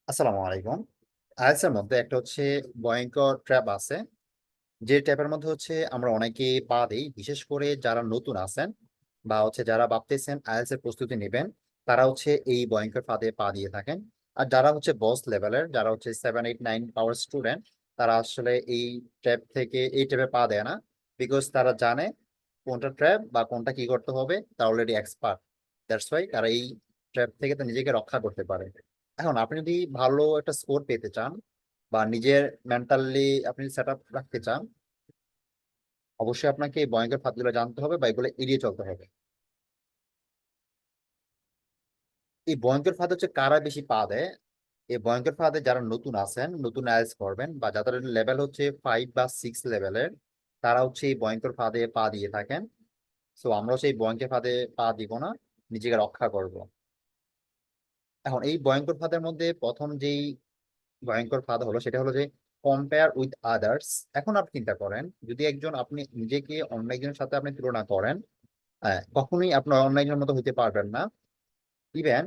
আসসালামু আলাইকুম। আইএলটিএস এর মধ্যে একটা হচ্ছে ভয়ঙ্কর ট্র্যাপ আছে, যে ট্র্যাপের মধ্যে হচ্ছে আমরা অনেকে পা দিই, বিশেষ করে যারা নতুন আছেন বা হচ্ছে যারা ভাবতেছেন আইএলটিএস এর প্রস্তুতি নেবেন, তারা হচ্ছে এই ভয়ঙ্কর ফাঁদে পা দিয়ে থাকেন। আর যারা হচ্ছে বস লেভেলের, যারা হচ্ছে 7, 8, 9 পাওয়ার স্টুডেন্ট, তারা আসলে এই ট্র্যাপে পা দেয় না। বিকজ তারা জানে কোনটা ট্র্যাপ বা কোনটা কি করতে হবে, তারা অলরেডি এক্সপার্ট। দ্যাটস ওয়াই তারা এই ট্র্যাপ থেকে তো নিজেকে রক্ষা করতে পারে। এখন আপনি যদি ভালো একটা স্কোর পেতে চান বা নিজের মেন্টালি আপনি সেট আপ রাখতে চান, অবশ্যই আপনাকে এই ভয়ঙ্কর ফাঁদগুলো জানতে হবে বা এগুলো এড়িয়ে চলতে হবে। এই ভয়ঙ্কর ফাঁদ হচ্ছে কারা বেশি পা দেয়। এই ভয়ঙ্কর ফাঁদে যারা নতুন আছেন, নতুন আইএলটিএস করবেন বা যাদের লেভেল হচ্ছে 5 বা 6 লেভেলের, তারা হচ্ছে এই ভয়ঙ্কর ফাঁদে পা দিয়ে থাকেন। সো আমরাও সেই ভয়ঙ্কর ফাঁদে পা দিব না, নিজেকে রক্ষা করব। এখন এই ভয়ঙ্কর ফাঁদের মধ্যে প্রথম যেই ভয়ঙ্কর ফাঁদ হলো সেটা হলো যে কম্পেয়ার উইথ আদার্স। এখন আপনি চিন্তা করেন, যদি আপনি নিজেকে অন্য একজনের সাথে আপনি তুলনা করেন, কখনোই আপনার অন্য একজনের মতো হইতে পারবেন না। ইভেন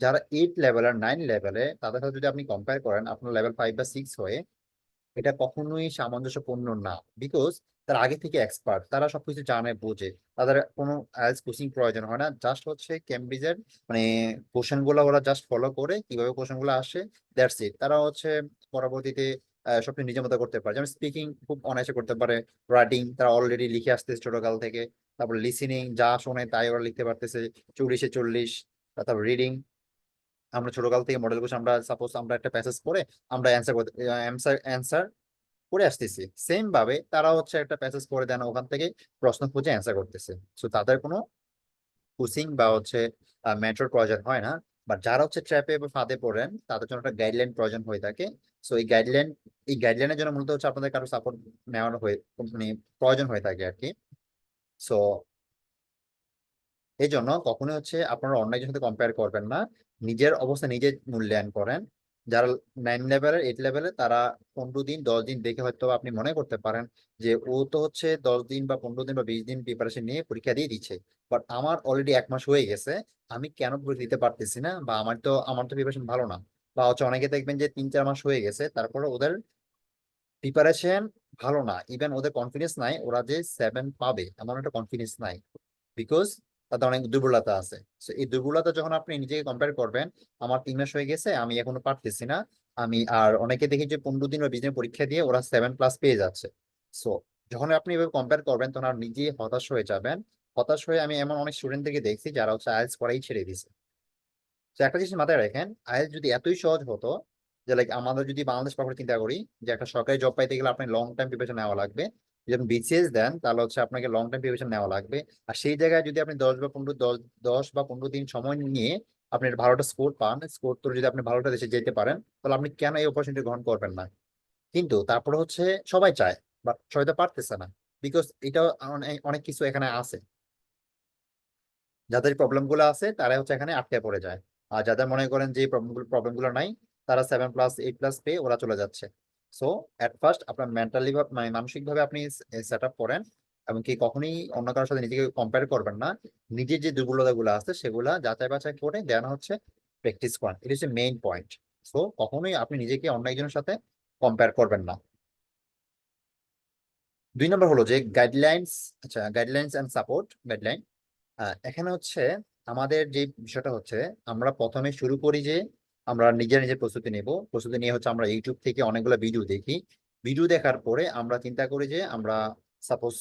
যারা 8 লেভেল আর 9 লেভেলে, তাদের সাথে যদি আপনি কম্পেয়ার করেন আপনার লেভেল 5 বা 6 হয়ে, এটা কখনোই সামঞ্জস্যপূর্ণ না। বিকজ তারা আগে থেকে এক্সপার্ট, তারা সবকিছু জানে বোঝে। তাদের কোনো আইএলটিএস কোচিং প্রয়োজন হয় না, জাস্ট হচ্ছে কেমব্রিজের মানে কোশ্চেন গুলো ওরা জাস্ট ফলো করে কিভাবে কোশ্চেন গুলো আসে, দ্যাটস ইট। তারা হচ্ছে পরবর্তীতে সবকিছু নিজের মতো করতে পারে। যেমন স্পিকিং খুব অনায়াসে করতে পারে, রাইটিং তারা অলরেডি লিখে আসতেছে ছোটকাল থেকে, তারপর লিসেনিং যা শোনে তাই ওরা লিখতে পারতেছে 40-এ 40। তারপর রিডিং, আমরা ছোটকাল থেকে মডেল কোশ্চেন, আমরা সাপোজ আমরা একটা প্যাসেজ পড়ে আমরা অ্যান্সার করে আসতেছি, সেম ভাবে তারা হচ্ছে একটা প্যাসেজ পড়ে দেন, ওখান থেকে প্রশ্ন খুঁজে অ্যান্সার করতেছে। সো তাদের কোনো কোচিং বা হচ্ছে মেন্টর প্রয়োজন হয় না। বাট যারা হচ্ছে ট্র্যাপে বা ফাঁদে পড়েন, তাদের জন্য একটা গাইডলাইন প্রয়োজন হয়ে থাকে। সো এই গাইডলাইনের জন্য মূলত হচ্ছে আপনাদের কারো সাপোর্ট নেওয়ানো হয়ে মানে প্রয়োজন হয়ে থাকে আর কি। সো এই জন্য কখনোই হচ্ছে আপনারা অন্য একজনের সাথে কম্পেয়ার করবেন না, নিজের অবস্থা নিজে মূল্যায়ন করেন। যারা 9 লেভেলের 8 লেভেলে, তারা 15 দিন 10 দিন দেখে হয়তো আপনি মনে করতে পারেন যে ও তো হচ্ছে 10 দিন বা 15 দিন বা 20 দিন প্রিপারেশন নিয়ে পরীক্ষা দিয়ে দিচ্ছে, বাট আমার অলরেডি 1 মাস হয়ে গেছে, আমি কেন পরীক্ষা দিতে পারতেছি না, বা আমার তো প্রিপারেশন ভালো না। বা হচ্ছে অনেকে দেখবেন যে 3-4 মাস হয়ে গেছে, তারপরে ওদের প্রিপারেশন ভালো না, ইভেন ওদের কনফিডেন্স নাই ওরা যে 7 পাবে, এমন একটা কনফিডেন্স নাই। বিকজ তাদের অনেক দুর্বলতা আছে। তো এই দুর্বলতা যখন আপনি নিজেকে কম্পেয়ার করবেন, আমার 3 মাস হয়ে গেছে আমি এখনো পারতেছি না, আর অনেকে দেখি যে 15 দিন বা 20 দিন পরীক্ষা দিয়ে ওরা 7+ পেয়ে যাচ্ছে। সো যখন আপনি এভাবে কম্পেয়ার করবেন, তখন আর নিজে হতাশ হয়ে যাবেন। হতাশ হয়ে আমি এমন অনেক স্টুডেন্টদেরকে দেখছি যারা হচ্ছে আইএলটিএস করাই ছেড়ে দিছে। তো একটা জিনিস মাথায় রাখেন, আইএলটিএস যদি এতই সহজ হতো, যে লাইক আমাদের যদি বাংলাদেশ প্রেক্ষাপট চিন্তা করি, যে একটা সরকারি জব পাইতে গেলে আপনি লং টাইম প্রিপারেশন নেওয়া লাগবে। যদি আপনি বিসিএস দেন তাহলে হচ্ছে আপনাকে লং টাইম প্রিপারেশন নেওয়া লাগবে। আর সেই জায়গায় যদি আপনি 10 বা 15 দিন সময় নিয়ে আপনি একটা ভালোটা স্কোর পান, স্কোর তো যদি আপনি ভালোটা দেশে যেতে পারেন, তাহলে আপনি কেন এই অপরচুনিটি গ্রহণ করবেন না? কিন্তু তারপরে হচ্ছে সবাই চায়, বাট সবাই তো পারতেছে না। বিকজ এটা অনেক অনেক কিছু এখানে আছে, যাদের প্রবলেম গুলো আছে তারা হচ্ছে এখানে আটকে পড়ে যায়। আর যাদের মনে করেন যে প্রবলেম গুলো নাই, তারা 7+8+ পেয়ে ওরা চলে যাচ্ছে। সো এট ফার্স্ট আপনার মেন্টালি মানে মানসিক ভাবে আপনি সেট আপ করেন, এবং কি কখনোই অন্য কারোর সাথে নিজেকে কম্পেয়ার করবেন না। নিজের যে দুর্বলতা গুলো আছে সেগুলা যাচাই বাছাই করে দেন হচ্ছে প্র্যাকটিস করেন, এটা হচ্ছে মেইন পয়েন্ট। সো কখনোই আপনি নিজেকে অন্য একজনের সাথে কম্পেয়ার করবেন না। 2 নম্বর হলো যে গাইডলাইন্স। আচ্ছা, গাইডলাইন্স এন্ড সাপোর্ট। গাইডলাইন, এখানে হচ্ছে আমাদের যে বিষয়টা হচ্ছে, আমরা প্রথমে শুরু করি যে আমরা নিজের নিজের প্রস্তুতি নেব। প্রস্তুতি নিয়ে হচ্ছে আমরা ইউটিউব থেকে অনেকগুলো ভিডিও দেখি। ভিডিও দেখার পরে আমরা চিন্তা করি যে আমরা সাপোজ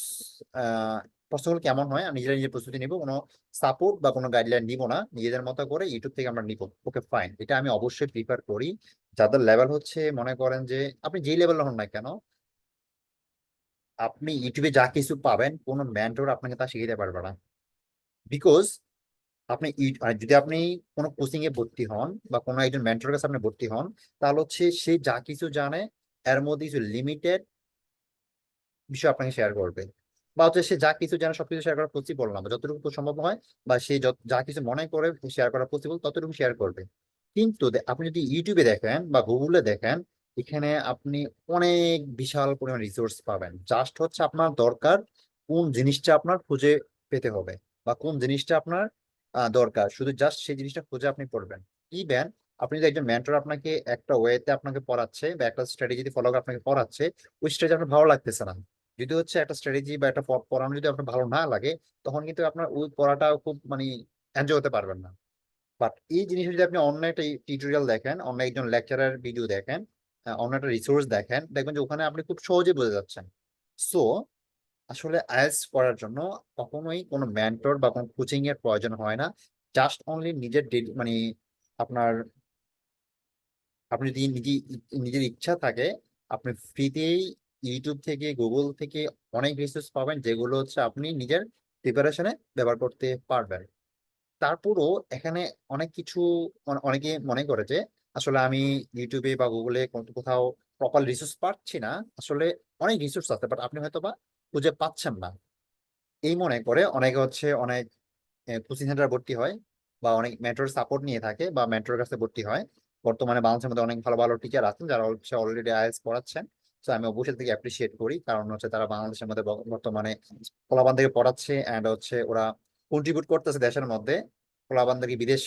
প্রশ্নগুলো কেমন হয়, আর নিজেরা নিজের প্রস্তুতি নিব, কোনো সাপোর্ট বা কোনো গাইডলাইন নিব না, নিজেদের মতো করে ইউটিউব থেকে আমরা নিব। ওকে ফাইন, এটা আমি অবশ্যই প্রিফার করি। যাদের লেভেল হচ্ছে মনে করেন যে আপনি যেই লেভেল হন না কেন, আপনি ইউটিউবে যা কিছু পাবেন কোনো মেন্টর আপনাকে তা শিখাতে পারবে না। বিকজ যদি আপনি কোনো কোচিং এ ভর্তি হন বা কোনো একজন মেন্টরের কাছে আপনি ভর্তি হন, তাহলে হচ্ছে সে যা কিছু জানে এর মধ্যে কিছু লিমিটেড বিষয় আপনাকে শেয়ার করবে। বা হচ্ছে সে যা কিছু জানে সবকিছু শেয়ার করা পসিবল না, বা যতটুকু সম্ভব হয় বা সে যা কিছু মনে করে শেয়ার করা পসিবল ততটুকু শেয়ার করবে। কিন্তু আপনি যদি ইউটিউবে দেখেন বা গুগলে দেখেন, এখানে আপনি অনেক বিশাল পরিমাণ রিসোর্স পাবেন। জাস্ট হচ্ছে আপনার দরকার কোন জিনিসটা আপনার খুঁজে পেতে হবে, বা কোন জিনিসটা আপনার দরকার, শুধু জাস্ট সেই জিনিসটা খুঁজে আপনি পড়বেন। ইভেন আপনি যদি একজন মেন্টর আপনাকে একটা ওয়েতে আপনাকে পড়াচ্ছে বা একটা স্ট্র্যাটেজি ফলো করে আপনাকে পড়াচ্ছে, ওই স্ট্র্যাটেজি আপনার ভালো লাগতেছে না, যদি হচ্ছে একটা স্ট্র্যাটেজি বা একটা পড়ানো যদি আপনার ভালো না লাগে, তখন কিন্তু আপনার ওই পড়াটা খুব মানে এনজয় হতে পারবেন না। বাট এই জিনিস যদি আপনি অন্য একটা টিউটোরিয়াল দেখেন, অন্য একজন লেকচারার ভিডিও দেখেন, অন্য একটা রিসোর্স দেখেন, দেখবেন যে ওখানে আপনি খুব সহজে বুঝে যাচ্ছেন। সো আসলে আইএলটিএস করার জন্য কখনোই কোনো মেন্টর বা কোনো কোচিং এর প্রয়োজন হয় না। জাস্ট অনলি নিজের মানে আপনার, আপনি যদি নিজের ইচ্ছা থাকে, আপনি ফ্রিতেই ইউটিউব থেকে গুগল থেকে অনেক রিসোর্স পাবেন, যেগুলো হচ্ছে আপনি নিজের প্রিপারেশনে ব্যবহার করতে পারবেন। তারপরও এখানে অনেক কিছু, অনেকে মনে করে যে আসলে আমি ইউটিউবে বা গুগলে কোথাও প্রপার রিসোর্স পাচ্ছি না। আসলে অনেক রিসোর্স আছে, বাট আপনি হয়তো বা খুঁজে পাচ্ছেন না। এই মনে করে অনেকে হচ্ছে অনেক কোচিং সেন্টার ভর্তি হয়, বা অনেক মেন্টর সাপোর্ট নিয়ে থাকে, বা মেন্টরের কাছে ভর্তি হয়। বর্তমানে বাংলাদেশের মধ্যে অনেক ভালো ভালো টিচার আছেন যারা হচ্ছে অলরেডি আইএলটিএস পড়াচ্ছেন। তো আমি অবশ্যই থেকে অ্যাপ্রিসিয়েট করি, কারণ হচ্ছে তারা বাংলাদেশের মধ্যে বর্তমানে পোলাপান থেকে পড়াচ্ছে, অ্যান্ড হচ্ছে ওরা কন্ট্রিবিউট করতেছে দেশের মধ্যে পোলাপানদেরকে বিদেশ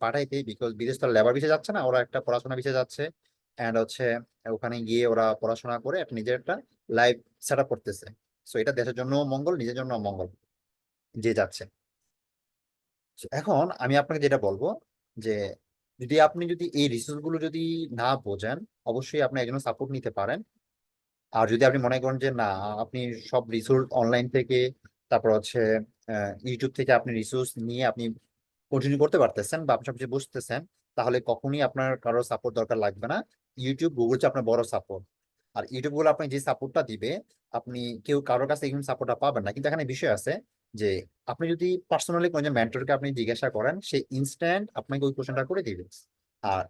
পাঠাইতে, বিকজ বিদেশ তো লেবার ভিসা যাচ্ছে না, ওরা একটা পড়াশোনা ভিসা যাচ্ছে। অ্যান্ড হচ্ছে ওখানে গিয়ে ওরা পড়াশোনা করে একটা নিজের একটা লাইফ সেট আপ করতেছে। সো এটা দেশের জন্য মঙ্গল, নিজের জন্য মঙ্গল, যে যাচ্ছে। So, এখন আমি আপনাকে যেটা বলবো যে যদি এই রিসোর্স গুলো যদি না বোঝেন, অবশ্যই আপনি একজন সাপোর্ট নিতে পারেন। আর যদি আপনি মনে করেন যে না, আপনি সব রিসোর্স অনলাইন থেকে, তারপর হচ্ছে ইউটিউব থেকে আপনি রিসোর্স নিয়ে আপনি কন্টিনিউ করতে পারতেছেন বা আপনি সবকিছু বুঝতেছেন, তাহলে কখনই আপনার কারো সাপোর্ট দরকার লাগবে না। ইউটিউব গুগল হচ্ছে আপনার বড় সাপোর্ট। আর ইউটিউব গুলো আপনি যে সাপোর্টটা দিবে, আপনি কেউ কারোর কাছে এরকম সাপোর্টটা পাবেন না। কিন্তু এখানে বিষয় আছে যে আপনি যদি পার্সোনালি কোনো মেন্টরকে আপনি জিজ্ঞাসা করেন, সে ইনস্ট্যান্ট আপনাকে ওই কোশ্চেনটা করে দিবে। আর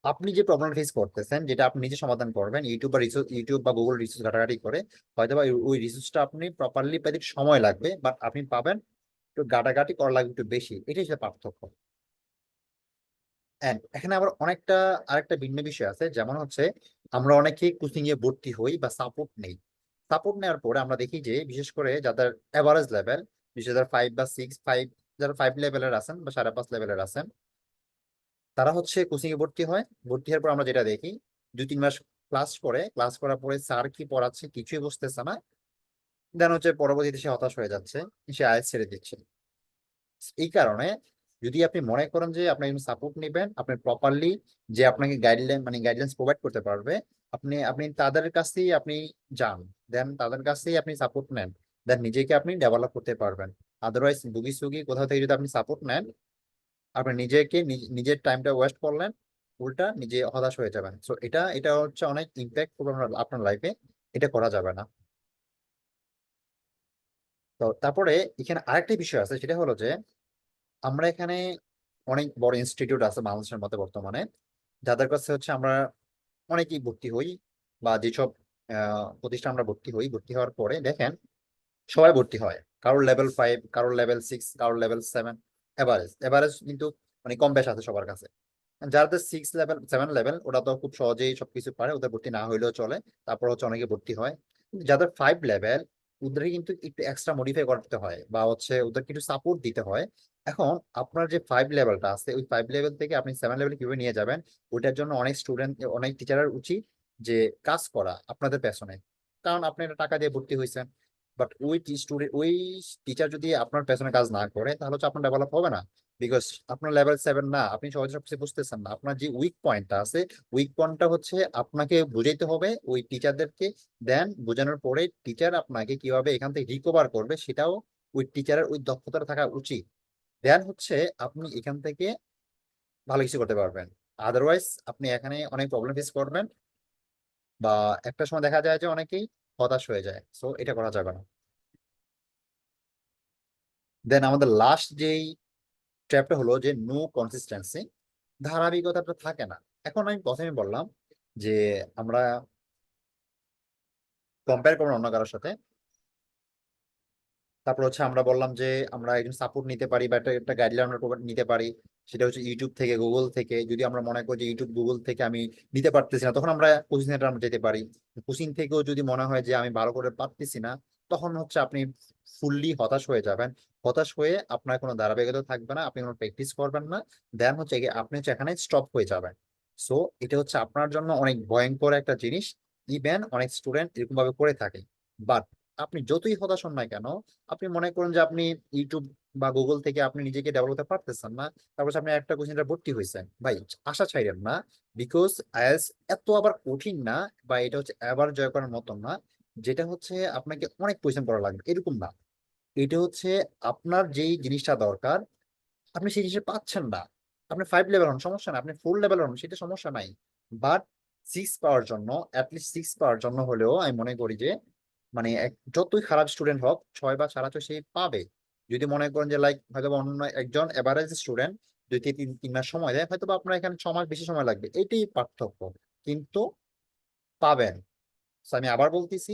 আপনি যে প্রবলেম ফেস করতেছেন, যেটা আপনি নিজে সমাধান করবেন ইউটিউব বা গুগল রিসোর্স ঘাটাঘাটি করে, হয়তো বা ওই রিসোর্সটা আপনি প্রপারলি পেতে একটু সময় লাগবে, বাট আপনি পাবেন। একটু ঘাটাঘাটি করা লাগবে একটু বেশি, এটাই হচ্ছে পার্থক্য। And এখানে আবার আরেকটা ভিন্ন বিষয় আছে, যেমন হচ্ছে আমরা অনেকে কোচিং এ ভর্তি হই বা সাপোর্ট নেই। সাপোর্ট নেওয়ার পরে আমরা দেখি যে বিশেষ করে যাদের এভারেজ লেভেল, বিশেষ যারা 5 বা 6, যারা 5 লেভেলের আছেন বা 5.5 লেভেলের আছেন, তারা হচ্ছে কোচিং এ ভর্তি হয়। ভর্তি হওয়ার পর আমরা যেটা দেখি, 2-3 মাস ক্লাস করার পরে স্যার কি পড়াচ্ছে কিছুই বুঝতেছে না। দেন হচ্ছে পরবর্তীতে সে হতাশ হয়ে যাচ্ছে, সে আইএলটিএস ছেড়ে দিচ্ছে। এই কারণে যদি আপনি মনে করেন যে আপনি একজন সাপোর্ট নেবেন, আপনি প্রপারলি যে আপনাকে গাইডলাইন্স প্রোভাইড করতে পারবে, আপনি আপনি তাদের কাছেই আপনি যান। দেন তাদের কাছেই আপনি সাপোর্ট নেন। দেন নিজেকে আপনি ডেভেলপ করতে পারবেন। আদারওয়াইজ বুগি সুগি কোথাও থেকে যদি আপনি সাপোর্ট নেন, আপনি নিজেকে নিজের টাইমটা ওয়েস্ট করলেন, উল্টা নিজে হতাশ হয়ে যাবেন। সো এটা এটা হচ্ছে অনেক ইম্প্যাক্ট করবে আপনার লাইফে। এটা করা যাবে না। তো তারপরে এখানে আরেকটা বিষয় আছে, সেটা হলো যে আমরা এখানে অনেক বড় ইনস্টিটিউট আছে বাংলাদেশের মধ্যে বর্তমানে, যাদের কাছে হচ্ছে আমরা অনেকেই ভর্তি হই, বা যেসব প্রতিষ্ঠান আমরা ভর্তি হওয়ার পরে দেখেন সবাই ভর্তি হয়। কারোর লেভেল 5, কারোর লেভেল 6, কারোর লেভেল 7, এভারেজ এভারেজ কিন্তু মানে কম বেশ আছে সবার কাছে। যাদের 6 লেভেল 7 লেভেল, ওরা তো খুব সহজেই সবকিছু পারে, ওদের ভর্তি না হইলেও চলে। তারপর হচ্ছে অনেকে ভর্তি হয়। কিন্তু যাদের 5 লেভেল, ওদের কিন্তু একটু এক্সট্রা মডিফাই করতে হয়, বা হচ্ছে ওদেরকে একটু সাপোর্ট দিতে হয়। এখন আপনার যে 5 লেভেলটা আছে, ওই 5 লেভেল থেকে আপনি 7 লেভেল কিভাবে নিয়ে যাবেন, ওইটার জন্য অনেক স্টুডেন্ট, অনেক টিচারের উচিত যে কাজ করা আপনাদের পেছনে। কারণ আপনি এটা টাকা দিয়ে ভর্তি হয়েছেন, বাট ওই টিচার যদি আপনার পেছনে কাজ না করে, তাহলে হচ্ছে আপনার ডেভেলপ হবে না। বিকজ আপনার লেভেল 7 না, আপনি সহজে সবকিছু বুঝতেছেন না। আপনার যে উইক পয়েন্টটা আছে, উইক পয়েন্টটা হচ্ছে আপনাকে বুঝাইতে হবে ওই টিচারদেরকে। দেন বোঝানোর পরে টিচার আপনাকে কিভাবে এখান থেকে রিকভার করবে, সেটাও ওই টিচারের ওই দক্ষতা থাকা উচিত। দেন হচ্ছে আপনি এখান থেকে ভালো কিছু করতে পারবেন। আদারওয়াইজ আপনি এখানে অনেক প্রবলেম ফেস করবেন, বা একটা সময় দেখা যায় যে অনেকেই হতাশ হয়ে যায়। সো এটা করা যাবে না। দেন আমাদের লাস্ট যেই ট্র্যাপটা হলো যে নো কনসিস্টেন্সি, ধারাবাহিকতাটা থাকে না। এখন আমি প্রথমে বললাম যে আমরা কম্পেয়ার করবো অন্য কারোর সাথে। তারপর হচ্ছে আমরা বললাম যে আমরা একজন সাপোর্ট নিতে পারি, বা একটা একটা গাইডলাইন আমরা নিতে পারি। সেটা হচ্ছে ইউটিউব থেকে, গুগল থেকে। যদি আমরা মনে করি যে ইউটিউব গুগল থেকে আমি নিতে পারতেছি না, তখন আমরা কোচিং সেন্টার আমরা যেতে পারি। কোচিং থেকেও যদি মনে হয় যে আমি ভালো করে পারতেছি না, তখন হচ্ছে আপনি ফুললি হতাশ হয়ে যাবেন। হতাশ হয়ে আপনার কোনো ধারাবাহিকতা থাকবে না, আপনি কোনো প্র্যাকটিস করবেন না, দেন হচ্ছে আপনি হচ্ছে এখানে স্টপ হয়ে যাবেন। সো এটা হচ্ছে আপনার জন্য অনেক ভয়ঙ্কর একটা জিনিস। ইভেন অনেক স্টুডেন্ট এরকম ভাবে করে থাকে। বাট আপনি যতই হতাশ হন না কেন, আপনি মনে করেন যে আপনি ইউটিউব বা গুগল থেকে আপনি নিজেকে ডেভেলপ করতে পারতেছেন না, তারপর আপনি একটা কোচিংটা ভর্তি হয়েছেন, ভাই আশা ছাইরেন না। বিকজ আইএলটিএস এত আবার কঠিন না, বা এটা হচ্ছে এবার জয় করার মতন না, যেটা হচ্ছে আপনাকে অনেক পরিশ্রম করা লাগবে এরকম না। এটা হচ্ছে আপনার যেই জিনিসটা দরকার, আপনি সেই জিনিসটা পাচ্ছেন না। আপনি 5 লেভেল হন সমস্যা না, আপনি 4 লেভেল হন সেটা সমস্যা নাই। বাট 6 পাওয়ার জন্য, অ্যাটলিস্ট 6 পাওয়ার জন্য হলেও আমি মনে করি যে মানে যতই খারাপ স্টুডেন্ট হোক 6 বা 6.5 সে পাবে। যদি মনে করেন যে লাইক হয়তো বা অন্য একজন এভারেজ স্টুডেন্ট 2 থেকে 3 মাস সময় দেয়, হয়তো বা আপনার এখানে 6 মাস বেশি সময় লাগবে, এটাই পার্থক্য। কিন্তু পাবেন। So আমি আবার বলতেছি,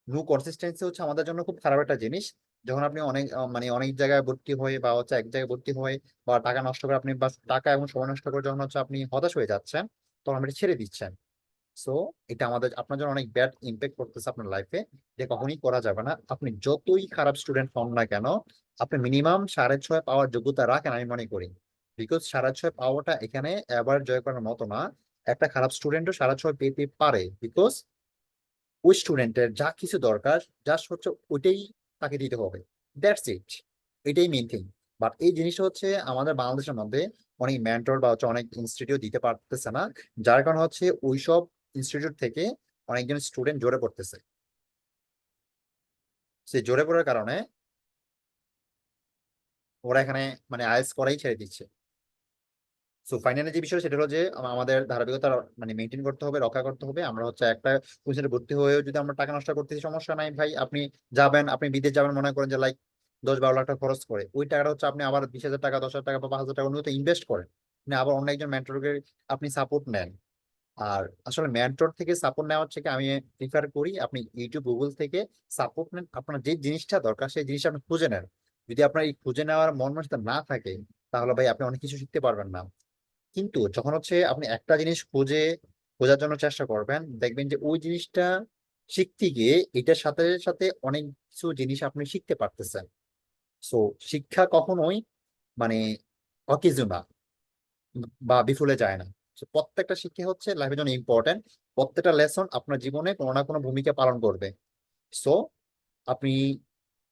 নো কনসিস্টেন্সি হচ্ছে আমাদের জন্য খুব খারাপ একটা জিনিস। যখন আপনি অনেক মানে অনেক জায়গায় ভর্তি হয়ে বা হচ্ছে এক জায়গায় ভর্তি হয়ে বা টাকা নষ্ট করে আপনি, বা টাকা এবং সময় নষ্ট করে যখন হচ্ছে আপনি হতাশ হয়ে যাচ্ছেন, তখন আপনি ছেড়ে দিচ্ছেন। সো এটা আপনার জন্য অনেক ব্যাড ইম্প্যাক্ট করতেছে আপনার লাইফে, যে কখনই করা যাবে না। আপনি যতই খারাপ স্টুডেন্ট হন না কেন, আপনি মিনিমাম 6.5 পাওয়ার যোগ্যতা রাখেন আমি মনে করি। বিকজ 6.5 পাওয়াটা এখানে এবার জয় করার মতো না। একটা খারাপ স্টুডেন্টও 6.5 পেতে পারে, বিকজ ওই স্টুডেন্টের যা কিছু দরকার জাস্ট হচ্ছে ওইটাই তাকে দিতে হবে, দ্যাটস ইট। এটাই মেইন থিং। বাট এই জিনিসটা হচ্ছে আমাদের বাংলাদেশের মধ্যে অনেক মেন্টর বা হচ্ছে অনেক ইনস্টিটিউট দিতে পারতেছে না, যার কারণে হচ্ছে ওইসব ইনস্টিটিউট থেকে অনেকজন স্টুডেন্ট ঝরে পড়তেছে। সেই ঝরে পড়ার কারণে ওরা এখানে মানে আইএলটিএস করাই ছেড়ে দিচ্ছে। সো ফাইনালি যে বিষয় সেটা হলো যে আমাদের ধারাবাহিকতা মানে মেনটেন করতে হবে, রক্ষা করতে হবে। আমরা হচ্ছে একটা কোচিংয়ে ভর্তি হয়েও যদি আমরা টাকা নষ্ট করতেছি সমস্যা নাই ভাই, আপনি যাবেন, আপনি বিদেশ যাবেন মনে করেন যে লাইক 10-12 লাখ টাকা খরচ করে, ওই টাকাটা হচ্ছে আপনি আবার 20,000 টাকা 10,000 টাকা বা 5,000 টাকা অন্য ইনভেস্ট করেন, আপনি আবার অন্য একজন মেন্টরকে আপনি সাপোর্ট নেন। আর আসলে মেন্টর থেকে সাপোর্ট নেওয়ার থেকে আমি প্রিফার করি আপনি ইউটিউব গুগল থেকে সাপোর্ট নেন, আপনার যে জিনিসটা দরকার সেই জিনিসটা আপনি খুঁজে নেন। যদি আপনার এই খুঁজে নেওয়ার মন মানসিকতা না থাকে, তাহলে ভাই আপনি অনেক কিছু শিখতে পারবেন না। কিন্তু যখন হচ্ছে আপনি একটা জিনিস খোঁজার জন্য চেষ্টা করবেন, দেখবেন যে ওই জিনিসটা শিখতে গিয়ে এটার সাথে সাথে অনেক কিছু জিনিস আপনি শিখতে পারতেছেন। সো শিক্ষা কখনোই মানে অকেজো না বা বিফলে যায় না। So, প্রত্যেকটা শিক্ষা হচ্ছে লাইফের জন্য ইম্পর্টেন্ট। প্রত্যেকটা লেসন আপনার জীবনে কোনো না কোনো ভূমিকা পালন করবে। সো আপনি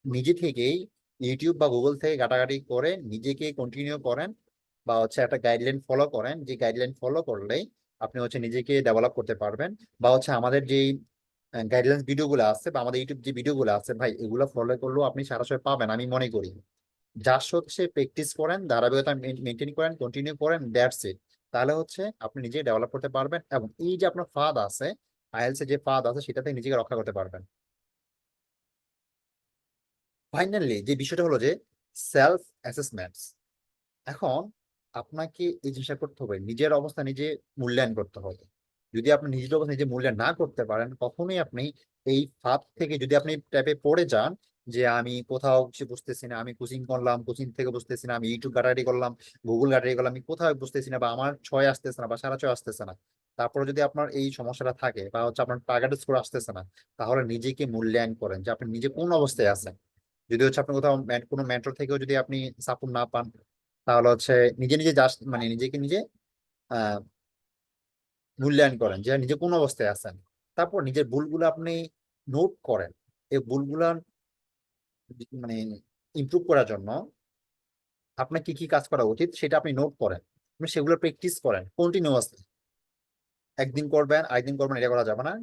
নিজে থেকেই ইউটিউব বা গুগল থেকে ঘাটাঘাটি করে নিজেকে কন্টিনিউ করেন, বা হচ্ছে একটা গাইডলাইন ফলো করেন, যে গাইডলাইন ফলো করলেই আপনি হচ্ছে নিজেকে ডেভেলপ করতে পারবেন। বা হচ্ছে আমাদের যেই গাইডলাইন্স ভিডিওগুলো আছে বা আমাদের ইউটিউব যে ভিডিওগুলো আছে ভাই, এগুলো ফলো করলেও আপনি সারা পাবেন আমি মনে করি। জাস্ট হচ্ছে প্র্যাকটিস করেন, ধারাবাহিকতা মেনটেন করেন, কন্টিনিউ করেন, দ্যাটস ইট। তাহলে হচ্ছে আপনি নিজে ডেভেলপ করতে পারবেন, এবং এই যে আপনার ফাঁদ আছে, আইএলটিএস এর যে ফাঁদ আছে সেটা থেকে নিজেকে রক্ষা করতে পারবেন। ফাইনালি যে বিষয়টা হলো যে সেলফ অ্যাসেসমেন্টস। এখন আপনাকে এই জিনিসটা করতে হবে, নিজের অবস্থা নিজে মূল্যায়ন করতে হবে। যদি আপনি নিজের অবস্থা নিজে মূল্যায়ন না করতে পারেন, কখনোই আপনি এই ফাঁদ থেকে যদি আপনি ট্যাপে পড়ে যান, যে আমি কোথাও কিছু বুঝতেছি না, আমি কোচিং করলাম কোচিং থেকে বুঝতেছি না, আমি ইউটিউব ঘাটাঘাটি করলাম, গুগল ঘাটাঘাটি করলাম, আমি কোথাও বুঝতেছি না, বা আমার 6 আসতেছে না বা 6.5 আসতেছে না, তারপরে যদি আপনার এই সমস্যাটা থাকে বা হচ্ছে আপনার টার্গেট স্কোর আসতেছে না, তাহলে নিজেকে মূল্যায়ন করেন যে আপনি নিজে কোন অবস্থায় আছেন। যদি হচ্ছে আপনি কোথাও কোনো মেন্টর থেকেও যদি আপনি সাপোর্ট না পান, তাহলে হচ্ছে নিজে নিজে জাস্ট মানে নিজেকে নিজে আহ মূল্যায়ন করেন যে নিজে কোন অবস্থায় আছেন। তারপর নিজের ভুলগুলো আপনি নোট করেন। এই ভুলগুলা মানে ইমপ্রুভ করার জন্য আপনার কি কি কাজ করা উচিত সেটা আপনি নোট করেন, আপনি সেগুলো প্র্যাকটিস করেন কন্টিনিউয়াসলি। একদিন করবেন আরেকদিন করবেন এটা করা যাবে না।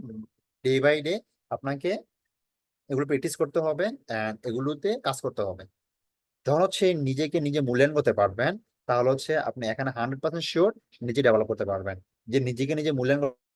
ডে বাই ডে আপনাকে এগুলো প্র্যাকটিস করতে হবে এন্ড এগুলোতে কাজ করতে হবে। যখন হচ্ছে নিজেকে নিজে মূল্যায়ন করতে পারবেন, তাহলে হচ্ছে আপনি এখানে 100% শিওর নিজে ডেভেলপ করতে পারবেন। যে নিজেকে নিজে মূল্যায়ন